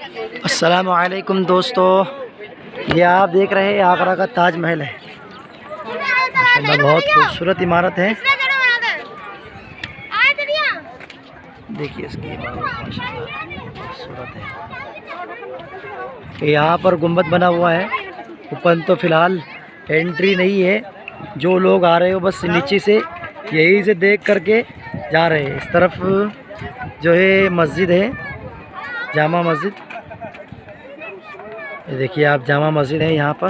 अस्सलामु अलैकुम दोस्तों, ये आप देख रहे हैं आगरा का ताजमहल है। माशाल्लाह बहुत खूबसूरत इमारत है। देखिए इसकी इमारत माशाल्लाह खूबसूरत है। यहाँ पर गुंबद बना हुआ है। ऊपर तो फ़िलहाल एंट्री नहीं है। जो लोग आ रहे हो बस नीचे से यहीं से देख करके जा रहे हैं। इस तरफ जो है मस्जिद है, जामा मस्जिद। ये देखिए आप, जामा मस्जिद है यहाँ पर।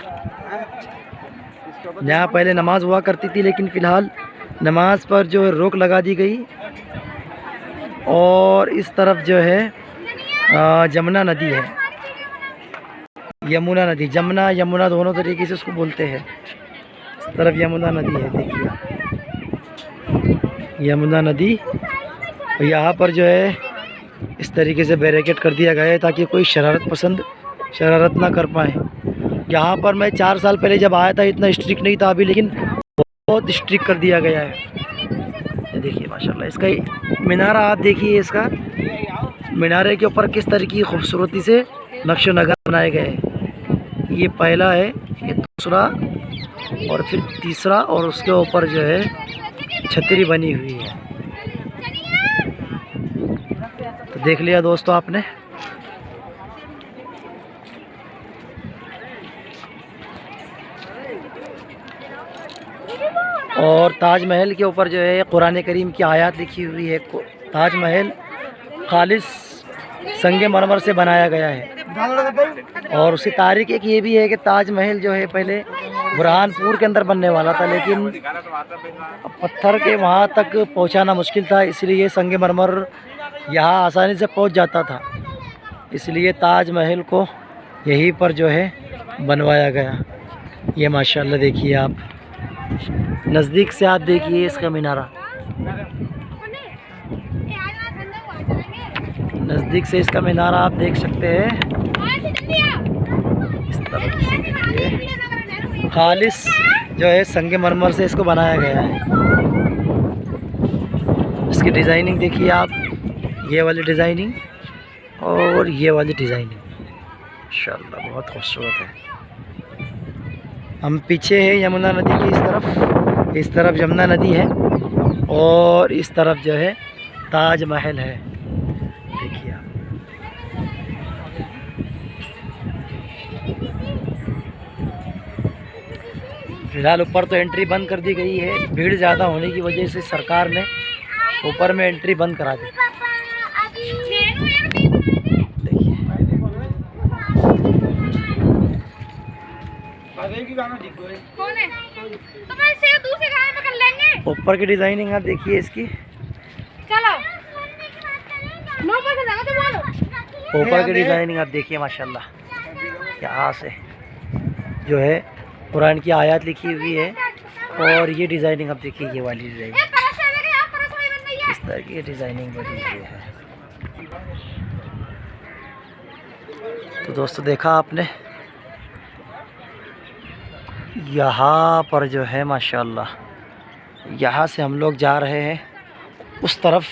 यहाँ पहले नमाज हुआ करती थी, लेकिन फ़िलहाल नमाज पर जो है रोक लगा दी गई। और इस तरफ जो है जमुना नदी है, यमुना नदी, जमुना यमुना दोनों तरीके से उसको बोलते हैं। इस तरफ यमुना नदी है, देखिए यमुना नदी। और यहाँ पर जो है इस तरीके से बैरिकेड कर दिया गया है ताकि कोई शरारत पसंद शरारत ना कर पाए। यहाँ पर मैं 4 साल पहले जब आया था इतना स्ट्रिक्ट नहीं था अभी, लेकिन बहुत स्ट्रिक्ट कर दिया गया है। देखिए माशाल्लाह इसका मीनारा आप देखिए, इसका मीनारे के ऊपर किस तरह की खूबसूरती से नक्श नगार बनाए गए हैं। ये पहला है, ये दूसरा और फिर तीसरा, और उसके ऊपर जो है छतरी बनी हुई है। तो देख लिया दोस्तों आपने। और ताजमहल के ऊपर जो है कुरान करीम की आयत लिखी हुई है। ताजमहल खालिस संगे मरमर से बनाया गया है। और उसकी तारीख एक ये भी है कि ताजमहल जो है पहले बुरहानपुर के अंदर बनने वाला था, लेकिन पत्थर के वहाँ तक पहुँचाना मुश्किल था, इसलिए संगे मरमर यहाँ आसानी से पहुँच जाता था। इसलिए ताजमहल को यहीं पर जो है बनवाया गया। ये माशाल्लाह देखिए आप, नज़दीक से आप देखिए इसका मीनारा, नज़दीक से इसका मीनारा आप देख सकते हैं। इस तरह से देखिए, खालिस जो है संगे मरमर से इसको बनाया गया है। इसकी डिज़ाइनिंग देखिए आप, ये वाली डिज़ाइनिंग और ये वाली डिज़ाइनिंग माशाल्लाह बहुत खूबसूरत है। हम पीछे है यमुना नदी की, इस तरफ यमुना नदी है और इस तरफ जो है ताजमहल है। देखिए आप, फिलहाल ऊपर तो एंट्री बंद कर दी गई है। भीड़ ज़्यादा होने की वजह से सरकार ने ऊपर में एंट्री बंद करा दी। ऊपर की डिजाइनिंग आप देखिए इसकी, ऊपर की डिजाइनिंग आप देखिए माशाल्लाह। यहाँ से जो है कुरान की आयत लिखी हुई है, और ये डिजाइनिंग आप देखिए, ये वाली डिजाइनिंग इस तरह की डिजाइनिंग बनी हुई है। तो दोस्तों देखा आपने, यहाँ पर जो है माशाल्लाह, यहाँ से हम लोग जा रहे हैं उस तरफ।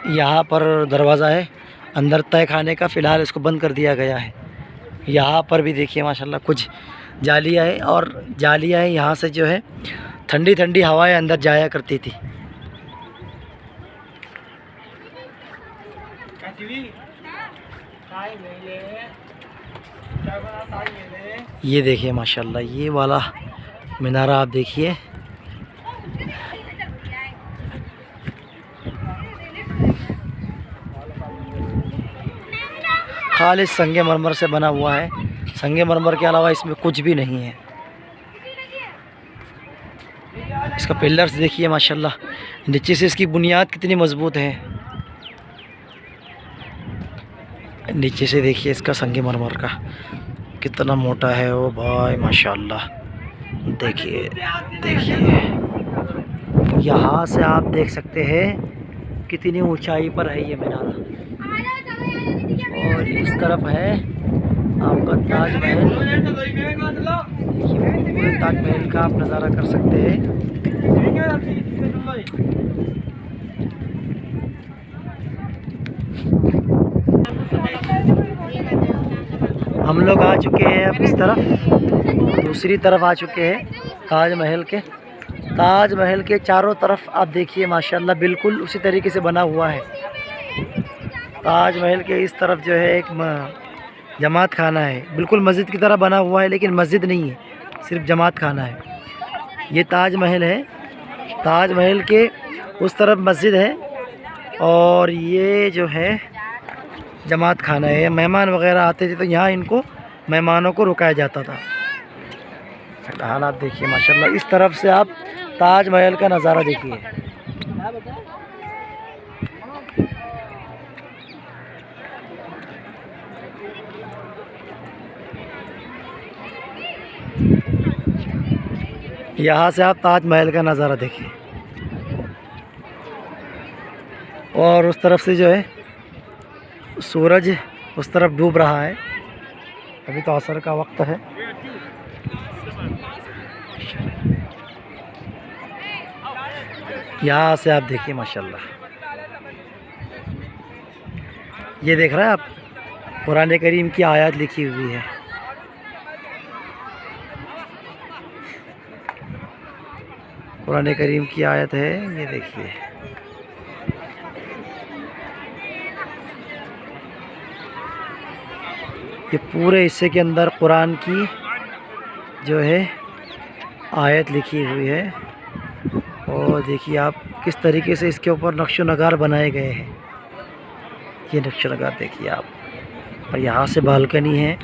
यहाँ पर दरवाज़ा है अंदर तय खाने का, फ़िलहाल इसको बंद कर दिया गया है। यहाँ पर भी देखिए माशाल्लाह कुछ जालियाँ है, और जालियाँ है यहाँ से जो है ठंडी ठंडी हवाएं अंदर जाया करती थी। ये देखिए माशाल्लाह, ये वाला मीनारा आप देखिए। खालिस संगे मरमर से बना हुआ है। संगे मरमर के अलावा इसमें कुछ भी नहीं है। इसका पिलर्स देखिए माशाल्लाह, नीचे से इसकी बुनियाद कितनी मजबूत है। नीचे से देखिए इसका संगे मरमर का कितना मोटा है वो भाई माशाल्लाह। देखिए देखिए, यहाँ से आप देख सकते हैं कितनी ऊंचाई पर है ये मीनारा। और इस तरफ है आपका ताजमहल। देखिए पूरे ताजमहल का आप नज़ारा कर सकते हैं। हम लोग आ चुके हैं अब इस तरफ, दूसरी तरफ आ चुके हैं ताजमहल के। ताजमहल के चारों तरफ आप देखिए माशाल्लाह बिल्कुल उसी तरीके से बना हुआ है। ताजमहल के इस तरफ जो है एक जमात खाना है, बिल्कुल मस्जिद की तरह बना हुआ है, लेकिन मस्जिद नहीं है, सिर्फ जमात खाना है। ये ताजमहल है, ताजमहल के उस तरफ मस्जिद है और ये जो है जमात खाना है। मेहमान वगैरह आते थे तो यहाँ इनको मेहमानों को रुकाया जाता था। हालात देखिए माशाल्लाह, इस तरफ से आप ताजमहल का नज़ारा देखिए। यहाँ से आप ताजमहल का नज़ारा देखिए और उस तरफ से जो है सूरज उस तरफ डूब रहा है। अभी तो असर का वक्त है। यहाँ से आप देखिए माशाल्लाह, ये देख रहे हैं आप, कुरान करीम की आयत लिखी हुई है। कुरान करीम की आयत है, ये देखिए। ये पूरे हिस्से के अंदर कुरान की जो है आयत लिखी हुई है और देखिए आप किस तरीके से इसके ऊपर नक्शो नगार बनाए गए हैं। ये नक्शो नगार देखिए आप, और यहाँ से बालकनी है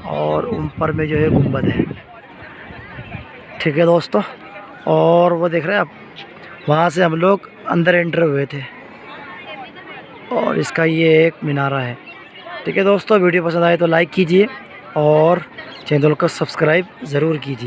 और ऊपर में जो है गुंबद है। ठीक है दोस्तों, और वो देख रहे हैं आप, वहाँ से हम लोग अंदर एंटर हुए थे और इसका ये एक मीनारा है। ठीक है दोस्तों, वीडियो पसंद आए तो लाइक कीजिए और चैनल को सब्सक्राइब ज़रूर कीजिए।